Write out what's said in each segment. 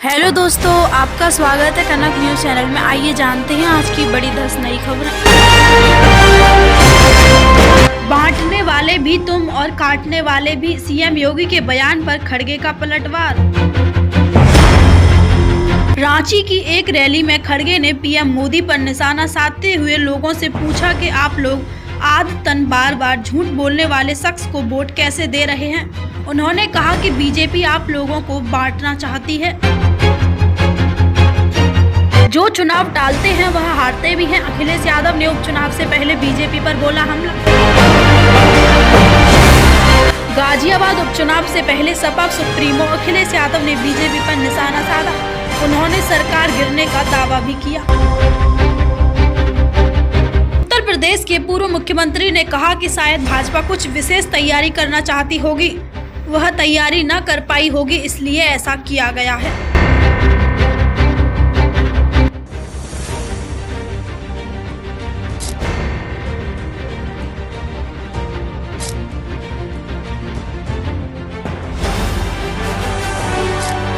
Hello दोस्तों, आपका स्वागत है कनक न्यूज़ चैनल में। आइए जानते हैं आज की बड़ी 10 नई खबरें। बांटने वाले भी तुम और काटने वाले भी, सीएम योगी के बयान पर खड़गे का पलटवार। रांची की एक रैली में खड़गे ने पीएम मोदी पर निशाना साधते हुए लोगों से पूछा कि आप लोग आदतन बार बार झूठ बोलने वाले शख्स को वोट कैसे दे रहे हैं। उन्होंने कहा कि बीजेपी आप लोगों को बांटना चाहती है। जो चुनाव टालते हैं वह हारते भी हैं। अखिलेश यादव ने उपचुनाव से पहले बीजेपी पर बोला हमला। गाजियाबाद उपचुनाव से पहले सपा सुप्रीमो अखिलेश यादव ने बीजेपी पर निशाना साधा। उन्होंने सरकार गिरने का दावा भी किया। उत्तर प्रदेश के पूर्व मुख्यमंत्री ने कहा कि शायद भाजपा कुछ विशेष तैयारी करना चाहती होगी, वह तैयारी न कर पाई होगी, इसलिए ऐसा किया गया है।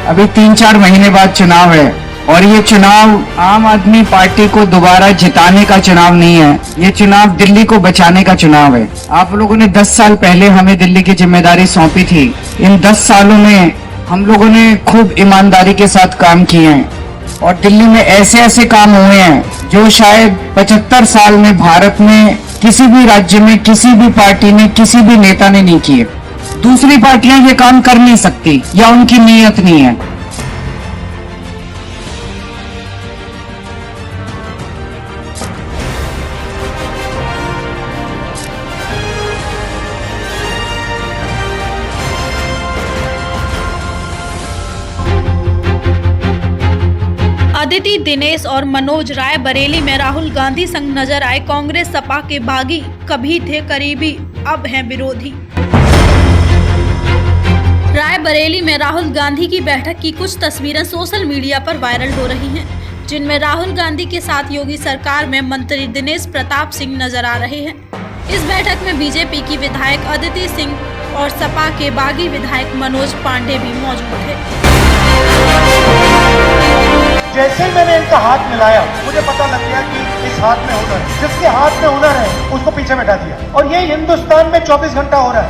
अभी 3-4 महीने बाद चुनाव है और ये चुनाव आम आदमी पार्टी को दोबारा जिताने का चुनाव नहीं है। ये चुनाव दिल्ली को बचाने का चुनाव है। आप लोगों ने 10 साल पहले हमें दिल्ली की जिम्मेदारी सौंपी थी। इन 10 सालों में हम लोगों ने खूब ईमानदारी के साथ काम किए हैं और दिल्ली में ऐसे ऐसे काम हुए हैं जो शायद 75 साल में भारत में किसी भी राज्य में किसी भी पार्टी ने, किसी भी नेता ने नहीं किए। दूसरी पार्टियां ये काम कर नहीं सकती या उनकी नीयत नहीं है। अदिति दिनेश और मनोज राय बरेली में राहुल गांधी संग नजर आए। कांग्रेस सपा के बागी कभी थे करीबी, अब हैं विरोधी। राय बरेली में राहुल गांधी की बैठक की कुछ तस्वीरें सोशल मीडिया पर वायरल हो रही हैं, जिनमें राहुल गांधी के साथ योगी सरकार में मंत्री दिनेश प्रताप सिंह नजर आ रहे हैं। इस बैठक में बीजेपी की विधायक अदिति सिंह और सपा के बागी विधायक मनोज पांडे भी मौजूद थे। जैसे ही मैंने इनका हाथ मिलाया, मुझे पता लग गया कि इस हाथ में हुनर है। जिसके हाथ में हुनर है उसको पीछे बैठा दिया और ये हिंदुस्तान में 24 घंटा हो रहा है।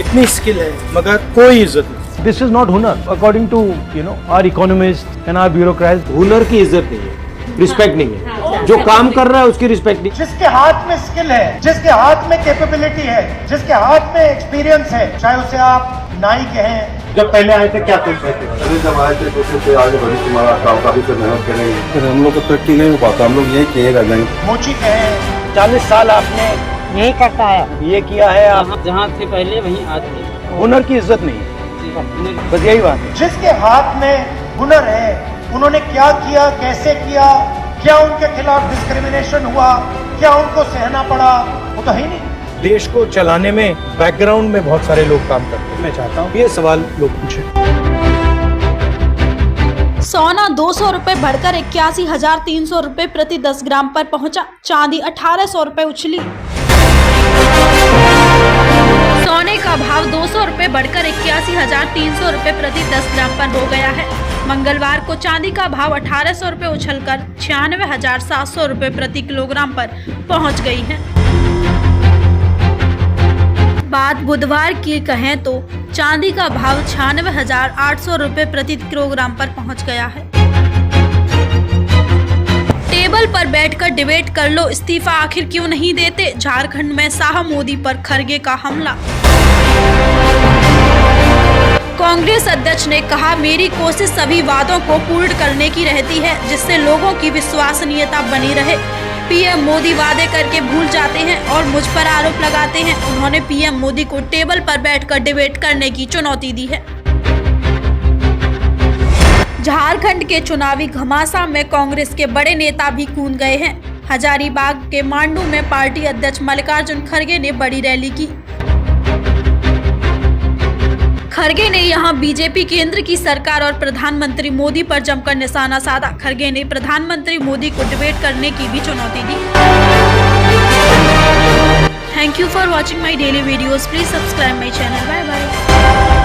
इतनी स्किल है मगर कोई इज्जत नहीं। दिस इज नॉट हुनर according to our economist and our bureaucrats. हुनर की इज्जत नहीं है, रिस्पेक्ट नहीं है। जो काम कर रहा है उसकी रिस्पेक्ट नहीं। जिसके हाथ में स्किल है, जिसके हाथ में कैपेबिलिटी है, जिसके हाथ में एक्सपीरियंस है, चाहे उसे आप नाई कहें। जब पहले आए थे क्या कुछ कहते? अरे जब आए थे तो आगे बढ़ी तुम्हारा काम काफी से मेहनत करेंगे, फिर हम लोग को तरक्की नहीं हो पाता। हम लोग यही किए कर लेंगे। मोची कहें। 40 साल आपने यही करता है, ये किया है। आप जहाँ थे पहले वहीं आज थे। हुनर की इज्जत नहीं है, बस यही बात है। जिसके हाथ में हुनर है, उन्होंने क्या किया, कैसे किया, क्या उनके खिलाफ डिस्क्रिमिनेशन हुआ, क्या उनको सहना पड़ा, वो तो है नहीं। देश को चलाने में बैकग्राउंड में बहुत सारे लोग काम करते हैं। मैं चाहता हूँ ये सवाल लोग पूछें। सोना 200 रुपए बढ़कर 81,300 रुपए प्रति 10 ग्राम पर पहुंचा। चांदी 1,800 रुपए उछली। सोने का भाव 200 रुपए बढ़कर 81,300 रुपए प्रति 10 ग्राम पर हो गया है। मंगलवार को चांदी का भाव 1,800 रुपए उछलकर 96,700 रुपए प्रति किलोग्राम पर पहुंच गई है। बात बुधवार की कहें तो चांदी का भाव 96,800 रुपए प्रति किलोग्राम पर पहुंच गया है। टेबल पर बैठकर डिबेट कर लो, इस्तीफा आखिर क्यों नहीं देते। झारखंड में शाह मोदी पर खड़गे का हमला। कांग्रेस अध्यक्ष ने कहा, मेरी कोशिश सभी वादों को पूर्ण करने की रहती है जिससे लोगों की विश्वसनीयता बनी रहे। पीएम मोदी वादे करके भूल जाते हैं और मुझ पर आरोप लगाते हैं। उन्होंने पीएम मोदी को टेबल पर बैठकर डिबेट करने की चुनौती दी है। झारखंड के चुनावी घमासान में कांग्रेस के बड़े नेता भी कूद गए हैं। हजारीबाग के मांडू में पार्टी अध्यक्ष मल्लिकार्जुन खड़गे ने बड़ी रैली की। खड़गे ने यहां बीजेपी केंद्र की सरकार और प्रधानमंत्री मोदी पर जमकर निशाना साधा। खड़गे ने प्रधानमंत्री मोदी को डिबेट करने की भी चुनौती दी। Thank you for watching my daily videos. Please subscribe my channel. Bye bye.